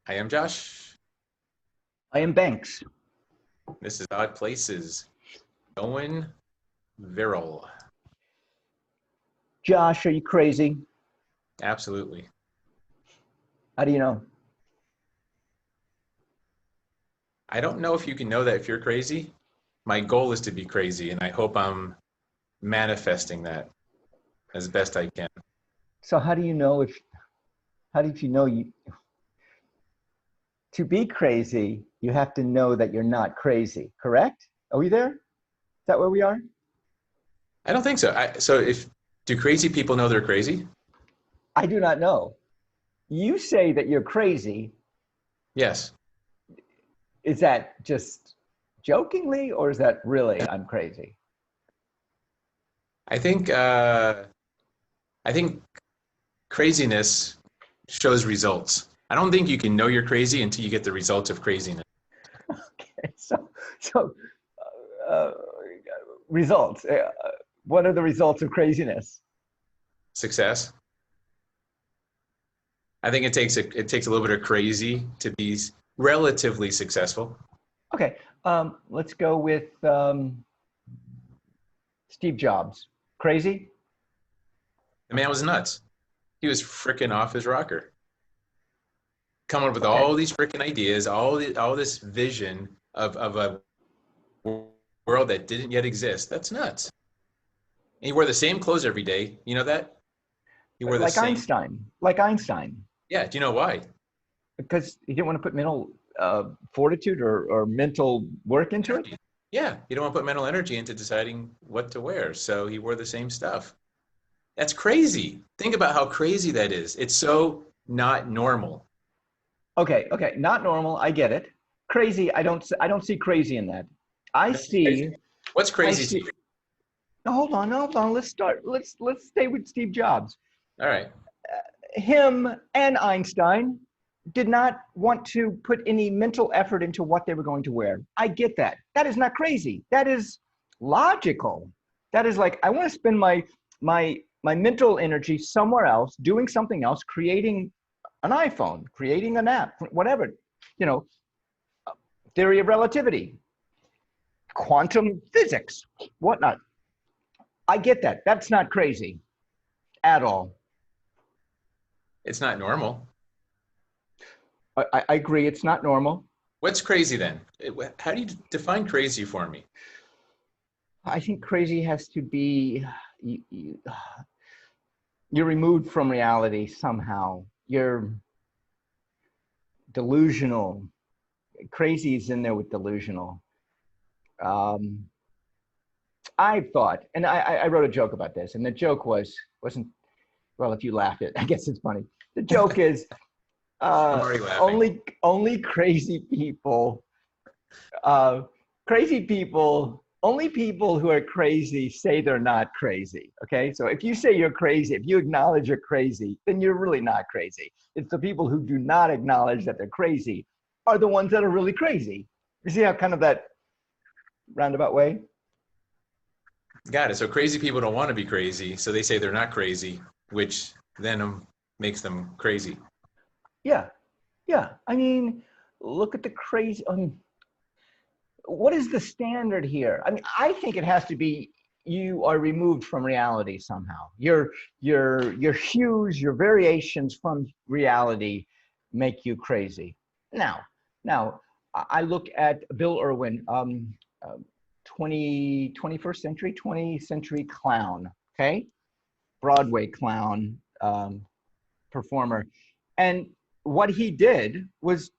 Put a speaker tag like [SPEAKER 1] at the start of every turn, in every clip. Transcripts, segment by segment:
[SPEAKER 1] I am Josh.
[SPEAKER 2] I am Banks.
[SPEAKER 1] This is Odd Places. Going viral.
[SPEAKER 2] Josh, are you crazy?
[SPEAKER 1] Absolutely.
[SPEAKER 2] How do you know?
[SPEAKER 1] I don't know if you can know that if you're crazy. My goal is to be crazy, and I hope I'm manifesting that as best I can.
[SPEAKER 2] So how do you know how did you know to be crazy, you have to know that you're not crazy, correct? Are we there? Is that where we are?
[SPEAKER 1] I don't think so. Do crazy people know they're crazy?
[SPEAKER 2] I do not know. You say that you're crazy.
[SPEAKER 1] Yes.
[SPEAKER 2] Is that just jokingly or is that really I'm crazy?
[SPEAKER 1] I think I think craziness shows results. I don't think you can know you're crazy until you get the results of craziness.
[SPEAKER 2] Okay, so uh, results. What are the results of craziness?
[SPEAKER 1] Success. I think it takes a little bit of crazy to be relatively successful.
[SPEAKER 2] Okay, let's go with Steve Jobs. Crazy?
[SPEAKER 1] The man was nuts. He was freaking off his rocker, coming up with
[SPEAKER 2] Okay.
[SPEAKER 1] all these freaking ideas, all this vision of a world that didn't yet exist. That's nuts. And he wore the same clothes every day. You know that? He wore the
[SPEAKER 2] Like
[SPEAKER 1] same.
[SPEAKER 2] Einstein. Like Einstein.
[SPEAKER 1] Yeah. Do you know why?
[SPEAKER 2] Because he didn't want to put mental fortitude or mental work into it?
[SPEAKER 1] Energy. Yeah. You don't want to put mental energy into deciding what to wear. So he wore the same stuff. That's crazy. Think about how crazy that is. It's so not normal.
[SPEAKER 2] Okay, okay. Not normal. I get it. Crazy. I don't see crazy in that. I see.
[SPEAKER 1] What's
[SPEAKER 2] I
[SPEAKER 1] crazy to
[SPEAKER 2] see.
[SPEAKER 1] you?
[SPEAKER 2] Hold on. Let's start. Let's stay with Steve Jobs.
[SPEAKER 1] All right.
[SPEAKER 2] Him and Einstein did not want to put any mental effort into what they were going to wear. I get that. That is not crazy. That is logical. That is like I want to spend my mental energy somewhere else, doing something else, creating an iPhone, creating an app, whatever. You know, theory of relativity, quantum physics, whatnot. I get that. That's not crazy at all.
[SPEAKER 1] It's not normal.
[SPEAKER 2] I agree. It's not normal.
[SPEAKER 1] What's crazy then? How do you define crazy for me?
[SPEAKER 2] I think crazy has to be you, you're removed from reality somehow. You're delusional. Crazy is in there with delusional. Um, I thought, and I wrote a joke about this, and the joke wasn't well. If you laugh it, I guess it's funny. The joke is
[SPEAKER 1] I'm already laughing.
[SPEAKER 2] only crazy people, uh, crazy people. Only people who are crazy say they're not crazy. Okay, so if you say you're crazy, if you acknowledge you're crazy, then you're really not crazy. It's the people who do not acknowledge that they're crazy are the ones that are really crazy. You see how kind of that roundabout way?
[SPEAKER 1] Got it. So crazy people don't want to be crazy, so they say they're not crazy, which then makes them crazy.
[SPEAKER 2] Yeah, yeah. I mean, look at the crazy. I mean, what is the standard here? I mean, I think it has to be you are removed from reality somehow. Your hues, your variations from reality make you crazy. Now, I look at Bill Irwin, 21st century, 20th century clown, okay? Broadway clown performer. And what he did was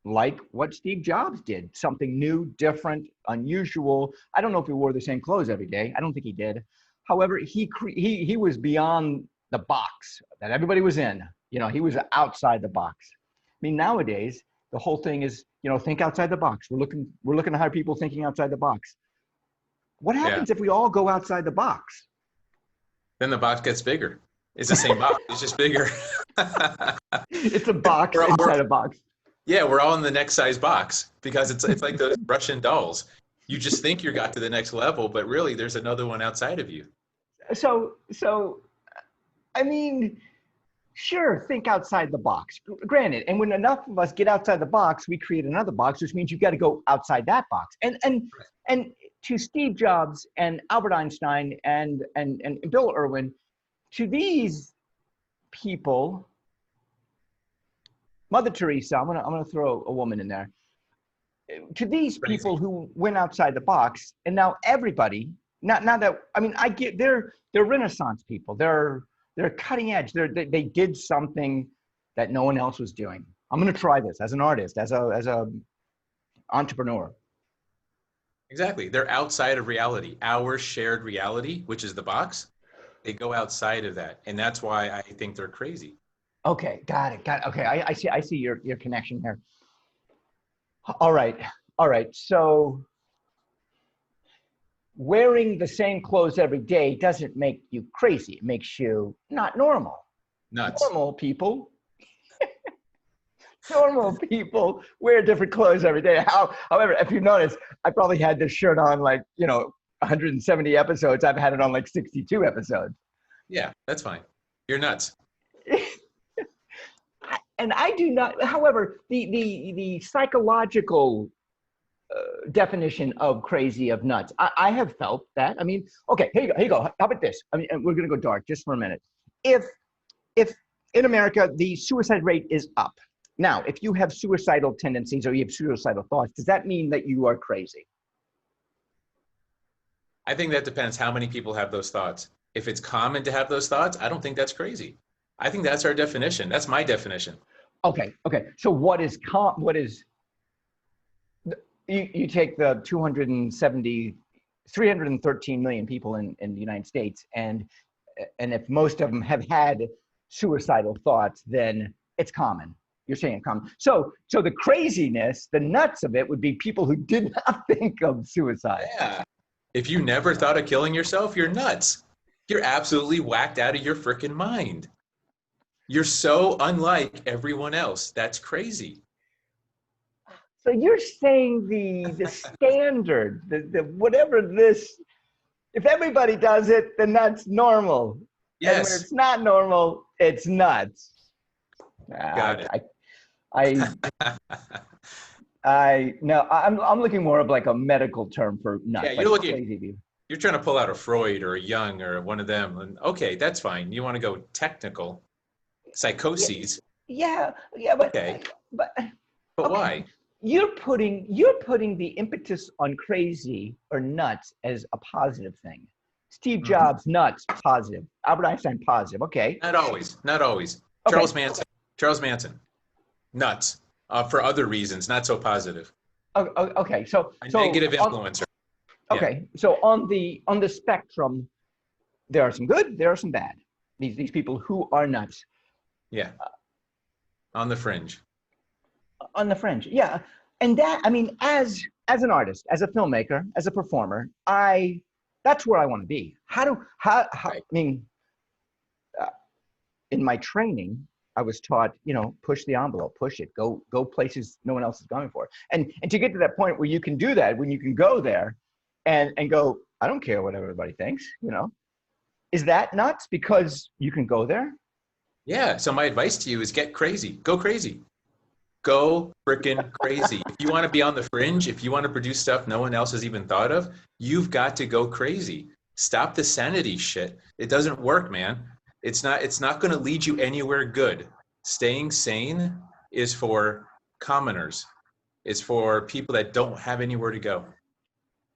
[SPEAKER 2] like what Steve Jobs did, something new, different, unusual. I don't know if he wore the same clothes every day. I don't think he did. However, he was beyond the box that everybody was in. You know, he was outside the box. I mean, nowadays the whole thing is, you know, think outside the box. We're looking to hire people thinking outside the box. What
[SPEAKER 1] Yeah.
[SPEAKER 2] happens if we all go outside the box?
[SPEAKER 1] Then the box gets bigger. It's the same box. It's just bigger.
[SPEAKER 2] It's a box inside a box.
[SPEAKER 1] Yeah, we're all in the next size box because it's like those Russian dolls. You just think you got to the next level, but really there's another one outside of you.
[SPEAKER 2] So I mean, Sure, think outside the box. Granted, and when enough of us get outside the box, we create another box, which means you've got to go outside that box. And to Steve Jobs and Albert Einstein and Bill Irwin, to these people, Mother Teresa, I'm gonna throw a woman in there. To these
[SPEAKER 1] Crazy.
[SPEAKER 2] people who went outside the box, and now everybody, now that I mean, I get they're Renaissance people. They're cutting edge. They did something that no one else was doing. I'm going to try this as an artist, as a entrepreneur.
[SPEAKER 1] Exactly. They're outside of reality, our shared reality, which is the box. They go outside of that. And that's why I think they're crazy.
[SPEAKER 2] Okay, got it. Okay, I see your connection here. All right. So wearing the same clothes every day doesn't make you crazy. It makes you not normal.
[SPEAKER 1] Nuts.
[SPEAKER 2] Normal people wear different clothes every day. However, if you notice, I probably had this shirt on like, 170 episodes. I've had it on like 62 episodes.
[SPEAKER 1] Yeah, that's fine. You're nuts.
[SPEAKER 2] And I do not, however, the psychological definition of crazy, of nuts, I have felt that. I mean, okay, here you go. How about this? I mean, we're going to go dark just for a minute. If in America, the suicide rate is up. Now, if you have suicidal tendencies or you have suicidal thoughts, does that mean that you are crazy?
[SPEAKER 1] I think that depends how many people have those thoughts. If it's common to have those thoughts, I don't think that's crazy. I think that's our definition. That's my definition.
[SPEAKER 2] Okay. So what is you take the 313 million people in the United States, and if most of them have had suicidal thoughts, then it's common. You're saying it's common. So the craziness, the nuts of it would be people who did not think of suicide.
[SPEAKER 1] Yeah. If you never thought of killing yourself, you're nuts. You're absolutely whacked out of your freaking mind. You're so unlike everyone else. That's crazy.
[SPEAKER 2] So you're saying the standard, the whatever this, if everybody does it, then that's normal.
[SPEAKER 1] Yes.
[SPEAKER 2] And when it's not normal, it's nuts.
[SPEAKER 1] Got it.
[SPEAKER 2] No, I'm looking more of like a medical term for nuts.
[SPEAKER 1] Yeah, you're looking. You're trying to pull out a Freud or a Jung or one of them. And okay, that's fine. You want to go technical, psychoses.
[SPEAKER 2] Yeah, but
[SPEAKER 1] okay.
[SPEAKER 2] But
[SPEAKER 1] okay.
[SPEAKER 2] Why? You're putting the impetus on crazy or nuts as a positive thing. Steve Jobs, nuts, positive. Albert Einstein, positive. Okay.
[SPEAKER 1] Not always. Okay. Charles Manson, nuts. For other reasons, not so positive.
[SPEAKER 2] Okay. So
[SPEAKER 1] negative influencer.
[SPEAKER 2] Okay. Yeah. So on the spectrum, there are some good, there are some bad. These people who are nuts.
[SPEAKER 1] Yeah. On the fringe.
[SPEAKER 2] On the fringe. Yeah. And that, I mean, as an artist, as a filmmaker, as a performer, that's where I want to be. I mean, in my training, I was taught, push the envelope, push it, go places no one else is going for. And to get to that point where you can do that, when you can go there and go, I don't care what everybody thinks, is that nuts because you can go there?
[SPEAKER 1] Yeah. So my advice to you is get crazy. Go crazy. Go freaking crazy. If you want to be on the fringe, if you want to produce stuff no one else has even thought of, you've got to go crazy. Stop the sanity shit. It doesn't work, man. It's not going to lead you anywhere good. Staying sane is for commoners. It's for people that don't have anywhere to go.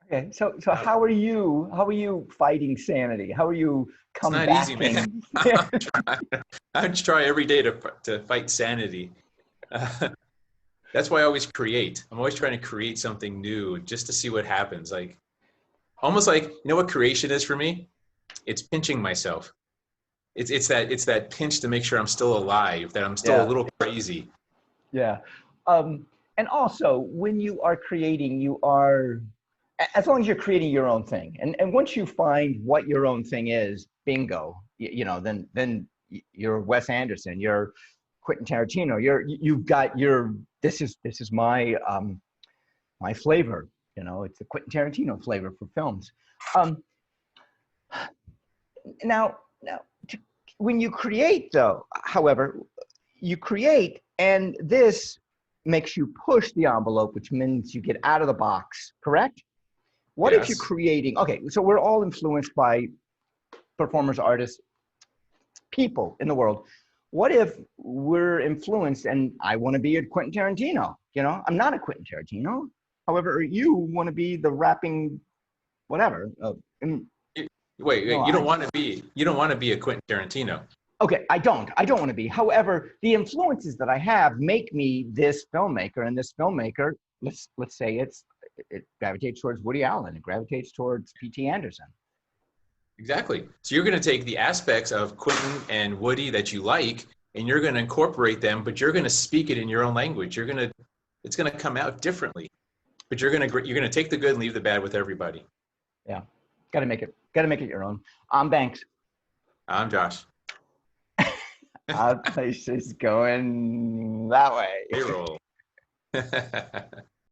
[SPEAKER 2] Okay. So how are you fighting sanity? How are you combating?
[SPEAKER 1] It's not easy, man. I just try every day to fight sanity. That's why I always create. I'm always trying to create something new just to see what happens. Like, almost like, you know what creation is for me? It's pinching myself. It's that pinch to make sure I'm still alive, that I'm still a little crazy.
[SPEAKER 2] Yeah. And also, when you are creating, you are, as long as you're creating your own thing, and once you find what your own thing is, bingo, then you're Wes Anderson, you're Quentin Tarantino, you've got your, this is my my flavor, it's the Quentin Tarantino flavor for films. Now when you create, though, however, you create, and this makes you push the envelope, which means you get out of the box, correct? What if you're
[SPEAKER 1] Yes.
[SPEAKER 2] creating, okay, so we're all influenced by performers, artists, people in the world. What if we're influenced and I want to be a Quentin Tarantino? You know, I'm not a Quentin Tarantino. However, you want to be the rapping whatever.
[SPEAKER 1] Wait,
[SPEAKER 2] No,
[SPEAKER 1] you don't want to be a Quentin Tarantino.
[SPEAKER 2] okay, I don't want to be. However, the influences that I have make me this filmmaker, and this filmmaker, let's say it gravitates towards Woody Allen, it gravitates towards P.T. Anderson.
[SPEAKER 1] Exactly. So you're going to take the aspects of Quentin and Woody that you like, and you're going to incorporate them, but you're going to speak it in your own language. It's going to come out differently, but you're going to take the good and leave the bad with everybody.
[SPEAKER 2] Yeah, got to make it your own. I'm Banks.
[SPEAKER 1] I'm Josh.
[SPEAKER 2] Our place is going that way.
[SPEAKER 1] Payroll.